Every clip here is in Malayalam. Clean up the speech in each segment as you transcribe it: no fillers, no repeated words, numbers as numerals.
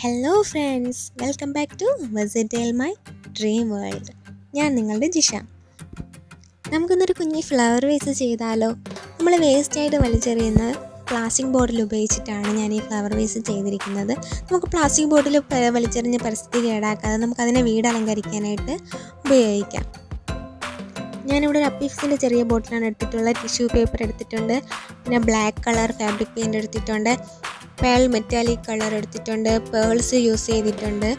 Hello friends, welcome back to visit my dream world. ഞാൻ നിങ്ങളുടെ ജിഷ. നമുക്കിന്നൊരു കുഞ്ഞി ഫ്ലവർ വേസ് ചെയ്താലോ? നമ്മൾ വേസ്റ്റായിട്ട് വലിച്ചെറിയുന്ന പ്ലാസ്റ്റിക് ബോട്ടിൽ ഉപയോഗിച്ചിട്ടാണ് ഞാൻ ഈ ഫ്ലവർ വേസ് ചെയ്തിരിക്കുന്നത്. നമുക്ക് പ്ലാസ്റ്റിക് ബോട്ടിൽ വലിച്ചെറിഞ്ഞ് പരിസ്ഥിതി കേടാക്കാതെ നമുക്കതിനെ വീട് അലങ്കരിക്കാനായിട്ട് ഉപയോഗിക്കാം. ഞാനിവിടെ ഒരു അപ്പീഫ്സിൻ്റെ ചെറിയ ബോട്ടിലാണ് എടുത്തിട്ടുള്ളത്. ടിഷ്യൂ പേപ്പർ എടുത്തിട്ടുണ്ട്, പിന്നെ ബ്ലാക്ക് കളർ ഫാബ്രിക് പെയിൻറ് എടുത്തിട്ടുണ്ട്, പേൾ മെറ്റാലിക് കളർ എടുത്തിട്ടുണ്ട്, പേൾസ് യൂസ് ചെയ്തിട്ടുണ്ട്,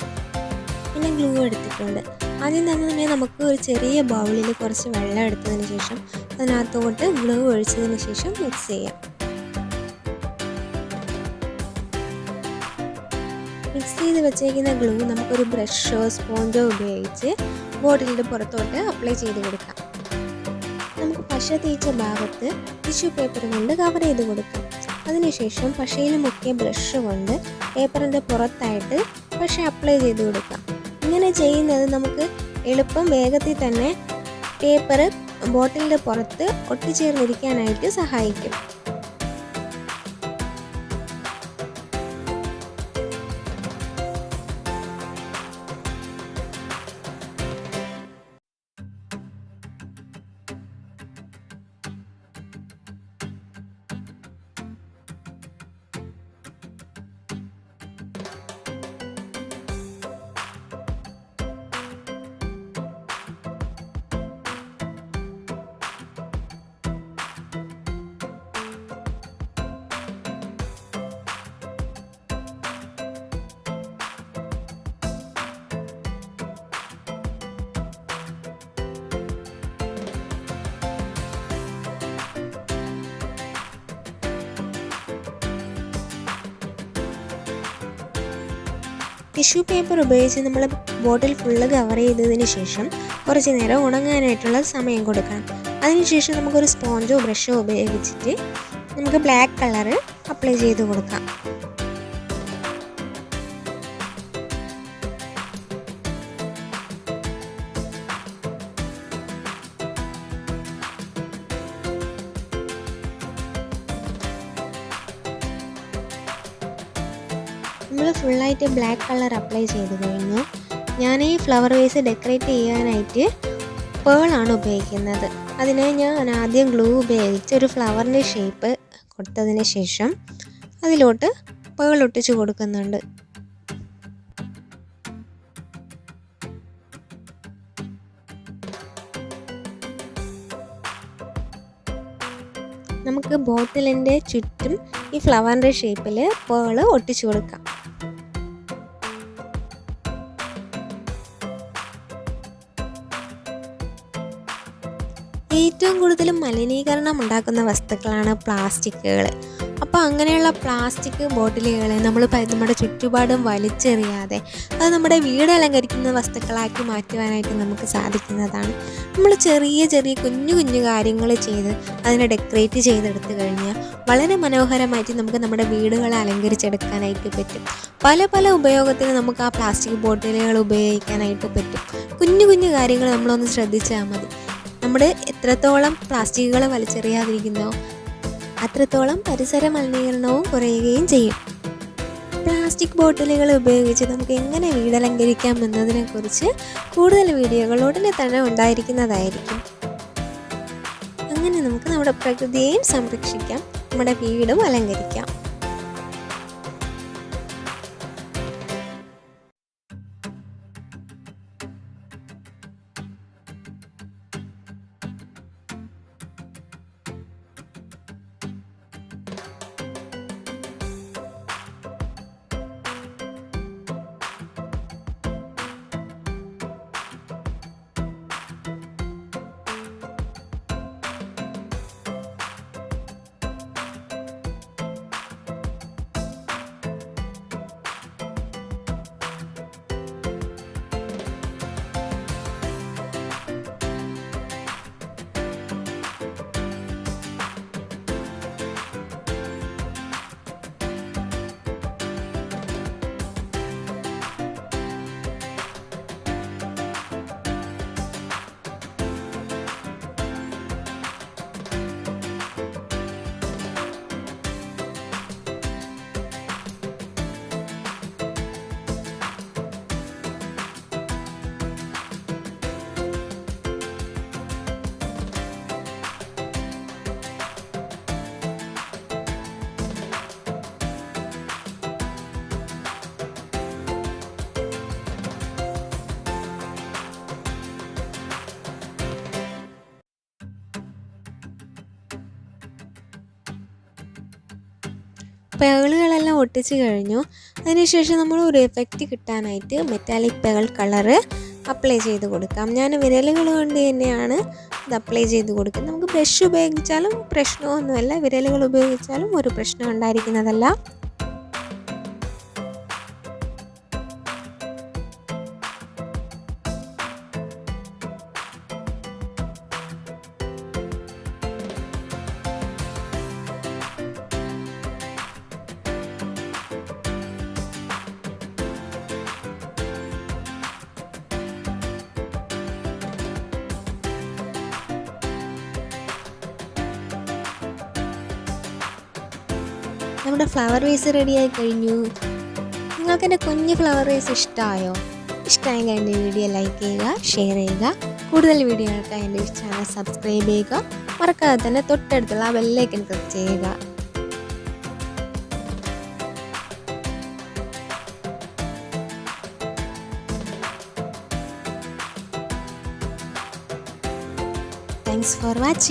പിന്നെ ഗ്ലൂ എടുത്തിട്ടുണ്ട്. ആദ്യം തന്നെ നമുക്ക് ഒരു ചെറിയ ബൗളിൽ കുറച്ച് വെള്ളം എടുത്തതിന് ശേഷം അതിനകത്തോട്ട് ഗ്ലൂ ഒഴിച്ചതിന് ശേഷം മിക്സ് ചെയ്യാം. മിക്സ് ചെയ്ത് വെച്ചേക്കുന്ന ഗ്ലൂ നമുക്കൊരു ബ്രഷോ സ്പോഞ്ചോ ഉപയോഗിച്ച് ബോട്ടിലിൻ്റെ പുറത്തോട്ട് അപ്ലൈ ചെയ്ത് കൊടുക്കാം. നമുക്ക് പശ തേച്ച ഭാഗത്ത് ടിഷ്യൂ പേപ്പർ കൊണ്ട് കവർ ചെയ്ത് കൊടുക്കാം. അതിനുശേഷം പശയിൽ മുക്കിയ ബ്രഷ് കൊണ്ട് പേപ്പറിൻ്റെ പുറത്തായിട്ട് പശ അപ്ലൈ ചെയ്ത് കൊടുക്കാം. ഇങ്ങനെ ചെയ്യുന്നത് നമുക്ക് എളുപ്പം വേഗത്തിൽ തന്നെ പേപ്പർ ബോട്ടിലിൻ്റെ പുറത്ത് ഒട്ടിച്ചേർന്നിരിക്കാനായിട്ട് സഹായിക്കും. ടിഷ്യൂ പേപ്പർ ഉപയോഗിച്ച് നമ്മൾ ബോട്ടിൽ ഫുള്ള് കവർ ചെയ്തതിന് ശേഷം കുറച്ച് നേരം ഉണങ്ങാനായിട്ടുള്ള സമയം കൊടുക്കണം. അതിനുശേഷം നമുക്കൊരു സ്പോഞ്ചോ ബ്രഷോ ഉപയോഗിച്ചിട്ട് നമുക്ക് ബ്ലാക്ക് കളറ് അപ്ലൈ ചെയ്ത് കൊടുക്കാം. നമ്മൾ ഫുള്ളായിട്ട് ബ്ലാക്ക് കളർ അപ്ലൈ ചെയ്ത് കഴിഞ്ഞു. ഞാൻ ഈ ഫ്ലവർ വേസ് ഡെക്കറേറ്റ് ചെയ്യാനായിട്ട് പേളാണ് ഉപയോഗിക്കുന്നത്. അതിനെ ഞാൻ ആദ്യം ഗ്ലൂ ഉപയോഗിച്ച് ഒരു ഫ്ലവറിൻ്റെ ഷേപ്പ് കൊടുത്തതിന് ശേഷം അതിലോട്ട് പേൾ ഒട്ടിച്ച് കൊടുക്കുന്നുണ്ട്. നമുക്ക് ബോട്ടിലിൻ്റെ ചുറ്റും ഈ ഫ്ലവറിൻ്റെ ഷേപ്പിൽ പേൾ ഒട്ടിച്ചു കൊടുക്കാം. ഏറ്റവും കൂടുതൽ മലിനീകരണം ഉണ്ടാക്കുന്ന വസ്തുക്കളാണ് പ്ലാസ്റ്റിക്കുകൾ. അപ്പോൾ അങ്ങനെയുള്ള പ്ലാസ്റ്റിക് ബോട്ടിലുകൾ നമ്മൾ നമ്മുടെ ചുറ്റുപാടും വലിച്ചെറിയാതെ അത് നമ്മുടെ വീട് അലങ്കരിക്കുന്ന വസ്തുക്കളാക്കി മാറ്റുവാനായിട്ട് നമുക്ക് സാധിക്കുന്നതാണ്. നമ്മൾ ചെറിയ ചെറിയ കുഞ്ഞു കുഞ്ഞു കാര്യങ്ങൾ ചെയ്ത് അതിനെ ഡെക്കറേറ്റ് ചെയ്തെടുത്തു കഴിഞ്ഞാൽ വളരെ മനോഹരമായിട്ട് നമുക്ക് നമ്മുടെ വീടുകളെ അലങ്കരിച്ചെടുക്കാനായിട്ട് പറ്റും. പല പല ഉപയോഗത്തിന് നമുക്ക് ആ പ്ലാസ്റ്റിക് ബോട്ടിലുകൾ ഉപയോഗിക്കാനായിട്ട് പറ്റും. കുഞ്ഞു കുഞ്ഞു കാര്യങ്ങൾ നമ്മളൊന്ന് ശ്രദ്ധിച്ചാൽ മതി. നമ്മൾ എത്രത്തോളം പ്ലാസ്റ്റിക്കുകൾ വലിച്ചെറിയാതിരിക്കുന്നോ അത്രത്തോളം പരിസര മലിനീകരണവും കുറയുകയും ചെയ്യും. പ്ലാസ്റ്റിക് ബോട്ടിലുകൾ ഉപയോഗിച്ച് നമുക്ക് എങ്ങനെ വീടലങ്കരിക്കാം എന്നതിനെക്കുറിച്ച് കൂടുതൽ വീഡിയോകൾ ഉടനെ തന്നെ ഉണ്ടായിരിക്കുന്നതായിരിക്കും. അങ്ങനെ നമുക്ക് നമ്മുടെ പ്രകൃതിയെയും സംരക്ഷിക്കാം, നമ്മുടെ വീടും അലങ്കരിക്കാം. പെകളുകളെല്ലാം ഒട്ടിച്ച് കഴിഞ്ഞു. അതിനുശേഷം നമ്മൾ ഒരു എഫക്റ്റ് കിട്ടാനായിട്ട് മെറ്റാലിക് പെകൾ കളറ് അപ്ലൈ ചെയ്ത് കൊടുക്കാം. ഞാൻ വിരലുകൾ കൊണ്ട് തന്നെയാണ് ഇത് അപ്ലൈ ചെയ്ത് കൊടുക്കുന്നത്. നമുക്ക് ബ്രഷ് ഉപയോഗിച്ചാലും പ്രശ്നമൊന്നുമല്ല, വിരലുകൾ ഉപയോഗിച്ചാലും ഒരു പ്രശ്നം ഉണ്ടായിരിക്കുന്നതല്ല. നമ്മുടെ ഫ്ലവർ വേസ് റെഡിയായി കഴിഞ്ഞു. നിങ്ങൾക്ക് എൻ്റെ കുഞ്ഞ് ഫ്ലവർ വേസ് ഇഷ്ടമായോ? ഇഷ്ടമായെങ്കിൽ എൻ്റെ വീഡിയോ ലൈക്ക് ചെയ്യുക, ഷെയർ ചെയ്യുക. കൂടുതൽ വീഡിയോകൾക്കായി എൻ്റെ ചാനൽ സബ്സ്ക്രൈബ് ചെയ്യുക. മറക്കാതെ തന്നെ തൊട്ടടുത്തുള്ള ആ ബെല്ലൈക്കൺ ക്ലിക്ക് ചെയ്യുക. Thanks for watching.